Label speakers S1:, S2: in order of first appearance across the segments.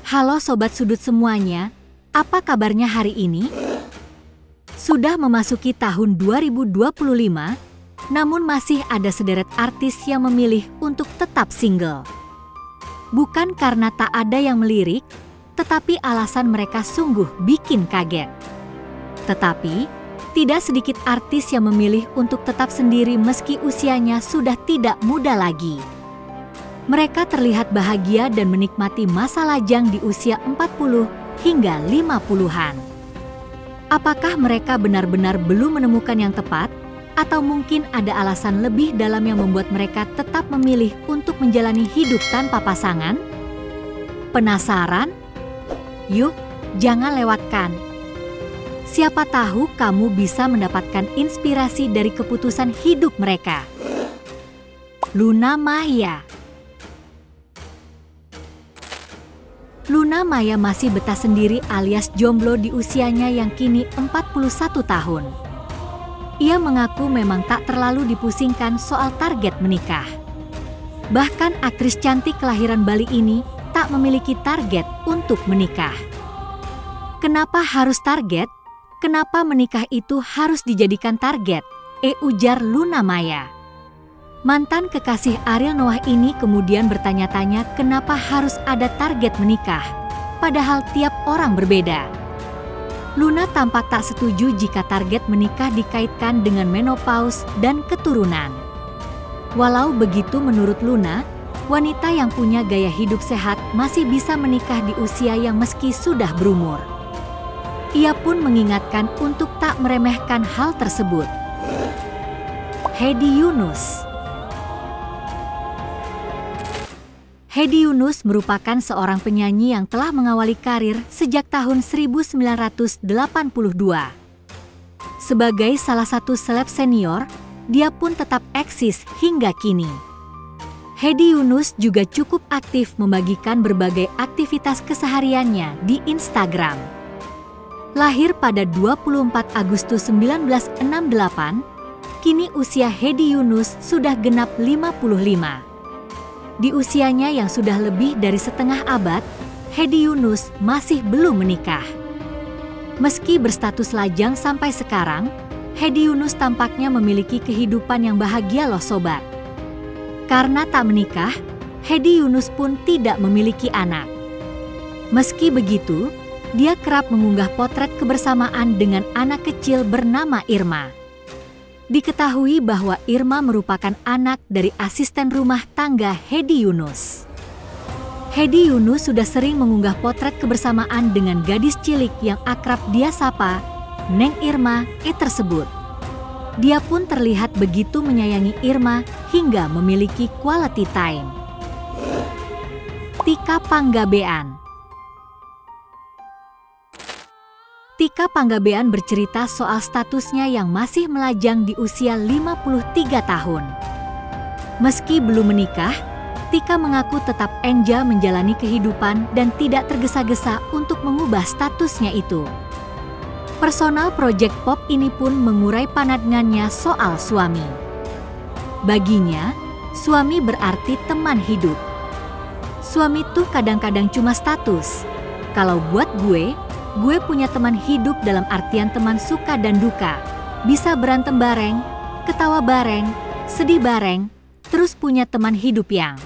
S1: Halo Sobat Sudut semuanya, apa kabarnya hari ini? Sudah memasuki tahun 2025, namun masih ada sederet artis yang memilih untuk tetap single. Bukan karena tak ada yang melirik, tetapi alasan mereka sungguh bikin kaget. Tetapi, tidak sedikit artis yang memilih untuk tetap sendiri meski usianya sudah tidak muda lagi. Mereka terlihat bahagia dan menikmati masa lajang di usia 40 hingga 50-an. Apakah mereka benar-benar belum menemukan yang tepat? Atau mungkin ada alasan lebih dalam yang membuat mereka tetap memilih untuk menjalani hidup tanpa pasangan? Penasaran? Yuk, jangan lewatkan. Siapa tahu kamu bisa mendapatkan inspirasi dari keputusan hidup mereka. Luna Maya. Luna Maya masih betah sendiri alias jomblo di usianya yang kini 41 tahun. Ia mengaku memang tak terlalu dipusingkan soal target menikah. Bahkan aktris cantik kelahiran Bali ini tak memiliki target untuk menikah. Kenapa harus target? Kenapa menikah itu harus dijadikan target? Ujar Luna Maya. Mantan kekasih Ariel Noah ini kemudian bertanya-tanya kenapa harus ada target menikah, padahal tiap orang berbeda. Luna tampak tak setuju jika target menikah dikaitkan dengan menopause dan keturunan. Walau begitu menurut Luna, wanita yang punya gaya hidup sehat masih bisa menikah di usia yang meski sudah berumur. Ia pun mengingatkan untuk tak meremehkan hal tersebut. Hedi Yunus. Hedi Yunus merupakan seorang penyanyi yang telah mengawali karir sejak tahun 1982. Sebagai salah satu seleb senior, dia pun tetap eksis hingga kini. Hedi Yunus juga cukup aktif membagikan berbagai aktivitas kesehariannya di Instagram. Lahir pada 24 Agustus 1968, kini usia Hedi Yunus sudah genap 55. Di usianya yang sudah lebih dari setengah abad, Hedi Yunus masih belum menikah. Meski berstatus lajang sampai sekarang, Hedi Yunus tampaknya memiliki kehidupan yang bahagia loh sobat. Karena tak menikah, Hedi Yunus pun tidak memiliki anak. Meski begitu, dia kerap mengunggah potret kebersamaan dengan anak kecil bernama Irma. Diketahui bahwa Irma merupakan anak dari asisten rumah tangga Hedi Yunus. Hedi Yunus sudah sering mengunggah potret kebersamaan dengan gadis cilik yang akrab dia sapa Neng Irma tersebut. Dia pun terlihat begitu menyayangi Irma hingga memiliki quality time. Tika Panggabean. Tika Panggabean bercerita soal statusnya yang masih melajang di usia 53 tahun. Meski belum menikah, Tika mengaku tetap enjoy menjalani kehidupan dan tidak tergesa-gesa untuk mengubah statusnya itu. Personal project pop ini pun mengurai pandangannya soal suami. Baginya, suami berarti teman hidup. Suami tuh kadang-kadang cuma status. Kalau buat gue punya teman hidup dalam artian teman suka dan duka. Bisa berantem bareng, ketawa bareng, sedih bareng, terus punya teman hidup yang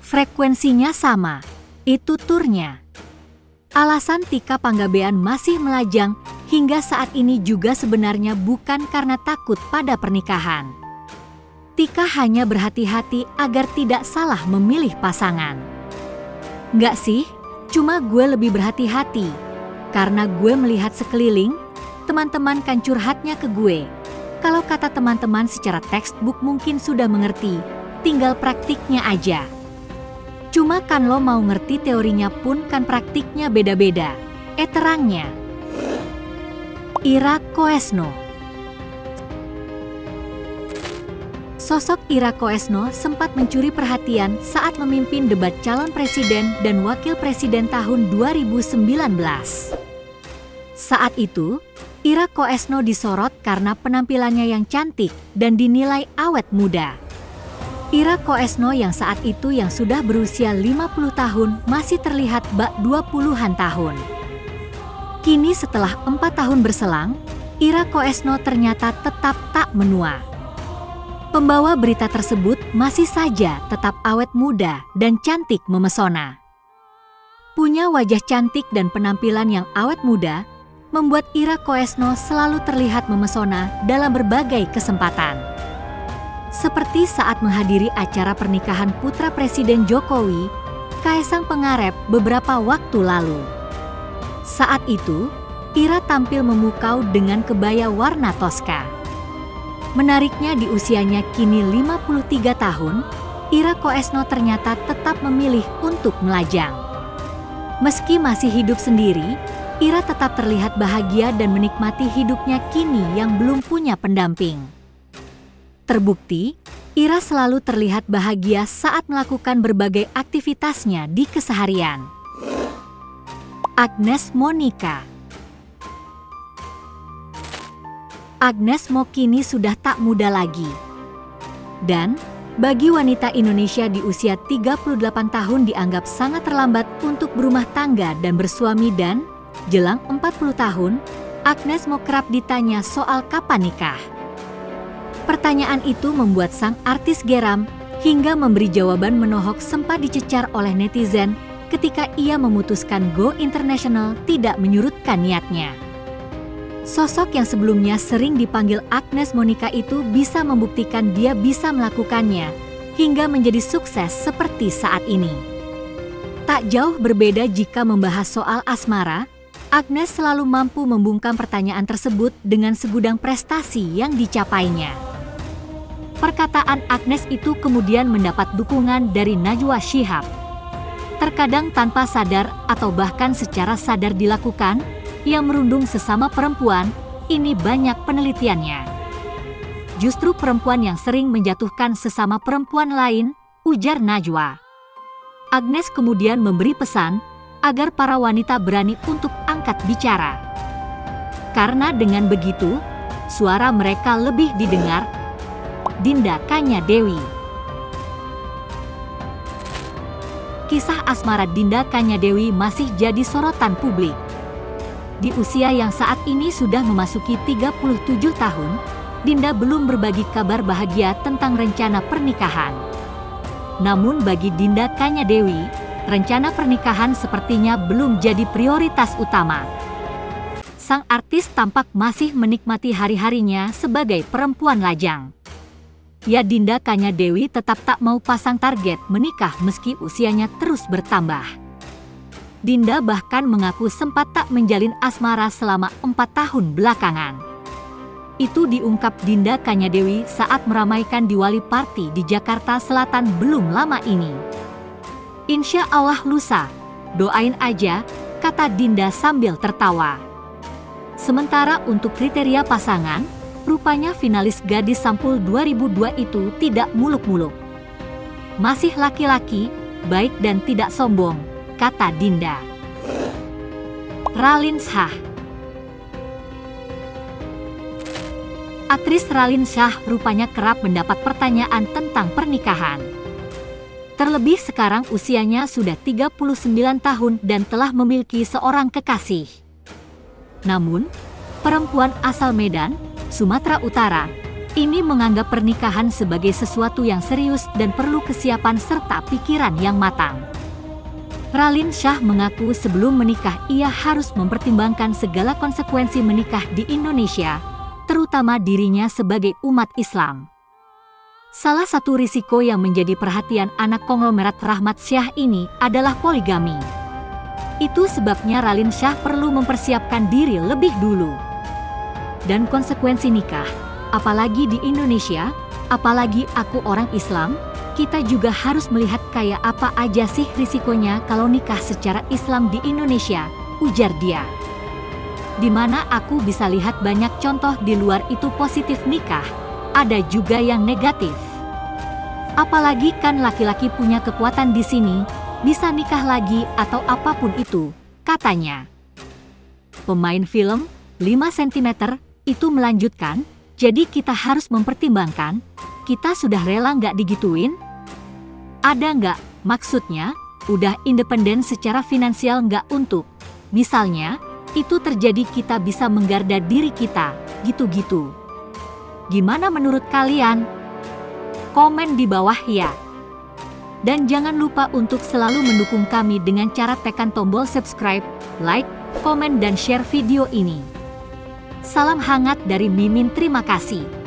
S1: frekuensinya sama. Itu turnya. Alasan Tika Panggabean masih melajang hingga saat ini juga sebenarnya bukan karena takut pada pernikahan. Tika hanya berhati-hati agar tidak salah memilih pasangan. Nggak sih, cuma gue lebih berhati-hati. Karena gue melihat sekeliling, teman-teman kan curhatnya ke gue. Kalau kata teman-teman secara textbook mungkin sudah mengerti, tinggal praktiknya aja. Cuma kan lo mau ngerti teorinya pun kan praktiknya beda-beda. Terangnya. Ira Koesno. Sosok Ira Koesno sempat mencuri perhatian saat memimpin debat calon presiden dan wakil presiden tahun 2019. Saat itu, Ira Koesno disorot karena penampilannya yang cantik dan dinilai awet muda. Ira Koesno yang saat itu yang sudah berusia 50 tahun masih terlihat bak 20-an tahun. Kini setelah 4 tahun berselang, Ira Koesno ternyata tetap tak menua. Pembawa berita tersebut masih saja tetap awet muda dan cantik memesona. Punya wajah cantik dan penampilan yang awet muda, membuat Ira Koesno selalu terlihat memesona dalam berbagai kesempatan. Seperti saat menghadiri acara pernikahan putra Presiden Jokowi, Kaisang Pangarep beberapa waktu lalu. Saat itu, Ira tampil memukau dengan kebaya warna toska. Menariknya di usianya kini 53 tahun, Ira Koesno ternyata tetap memilih untuk melajang. Meski masih hidup sendiri, Ira tetap terlihat bahagia dan menikmati hidupnya kini yang belum punya pendamping. Terbukti, Ira selalu terlihat bahagia saat melakukan berbagai aktivitasnya di keseharian. Agnes Monica. Agnes Mo kini sudah tak muda lagi. Dan, bagi wanita Indonesia di usia 38 tahun dianggap sangat terlambat untuk berumah tangga dan bersuami dan, jelang 40 tahun, Agnes Mo kerap ditanya soal kapan nikah. Pertanyaan itu membuat sang artis geram hingga memberi jawaban menohok sempat dicecar oleh netizen ketika ia memutuskan go international tidak menyurutkan niatnya. Sosok yang sebelumnya sering dipanggil Agnes Monica itu bisa membuktikan dia bisa melakukannya hingga menjadi sukses seperti saat ini. Tak jauh berbeda jika membahas soal asmara, Agnes selalu mampu membungkam pertanyaan tersebut dengan segudang prestasi yang dicapainya. Perkataan Agnes itu kemudian mendapat dukungan dari Najwa Shihab. Terkadang tanpa sadar atau bahkan secara sadar dilakukan, yang merundung sesama perempuan, ini banyak penelitiannya. Justru perempuan yang sering menjatuhkan sesama perempuan lain, ujar Najwa. Agnes kemudian memberi pesan agar para wanita berani untuk angkat bicara. Karena dengan begitu, suara mereka lebih didengar. Dinda Kanya Dewi. Kisah asmara Dinda Kanya Dewi masih jadi sorotan publik. Di usia yang saat ini sudah memasuki 37 tahun, Dinda belum berbagi kabar bahagia tentang rencana pernikahan. Namun bagi Dinda Kanya Dewi, rencana pernikahan sepertinya belum jadi prioritas utama. Sang artis tampak masih menikmati hari-harinya sebagai perempuan lajang. Ya, Dinda Kanya Dewi tetap tak mau pasang target menikah meski usianya terus bertambah. Dinda bahkan mengaku sempat tak menjalin asmara selama 4 tahun belakangan. Itu diungkap Dinda Kanya Dewi saat meramaikan Diwali Party di Jakarta Selatan belum lama ini. Insya Allah lusa, doain aja, kata Dinda sambil tertawa. Sementara untuk kriteria pasangan, rupanya finalis Gadis Sampul 2002 itu tidak muluk-muluk. Masih laki-laki, baik dan tidak sombong, kata Dinda. Raline Shah. Aktris Raline Shah rupanya kerap mendapat pertanyaan tentang pernikahan. Terlebih sekarang usianya sudah 39 tahun dan telah memiliki seorang kekasih. Namun, perempuan asal Medan, Sumatera Utara, ini menganggap pernikahan sebagai sesuatu yang serius dan perlu kesiapan serta pikiran yang matang. Raline Shah mengaku sebelum menikah ia harus mempertimbangkan segala konsekuensi menikah di Indonesia, terutama dirinya sebagai umat Islam. Salah satu risiko yang menjadi perhatian anak konglomerat Rahmat Shah ini adalah poligami. Itu sebabnya Raline Shah perlu mempersiapkan diri lebih dulu. Dan konsekuensi nikah, apalagi di Indonesia, apalagi aku orang Islam, kita juga harus melihat kayak apa aja sih risikonya kalau nikah secara Islam di Indonesia, ujar dia. Di mana aku bisa lihat banyak contoh di luar itu positif nikah, ada juga yang negatif. Apalagi kan laki-laki punya kekuatan di sini, bisa nikah lagi atau apapun itu, katanya. Pemain film 5 cm itu melanjutkan, jadi kita harus mempertimbangkan, kita sudah rela nggak digituin? Ada nggak, maksudnya, udah independen secara finansial nggak untuk, misalnya, itu terjadi kita bisa menggarda diri kita, gitu-gitu. Gimana menurut kalian? Komen di bawah ya. Dan jangan lupa untuk selalu mendukung kami dengan cara tekan tombol subscribe, like, komen dan share video ini. Salam hangat dari Mimin, terima kasih.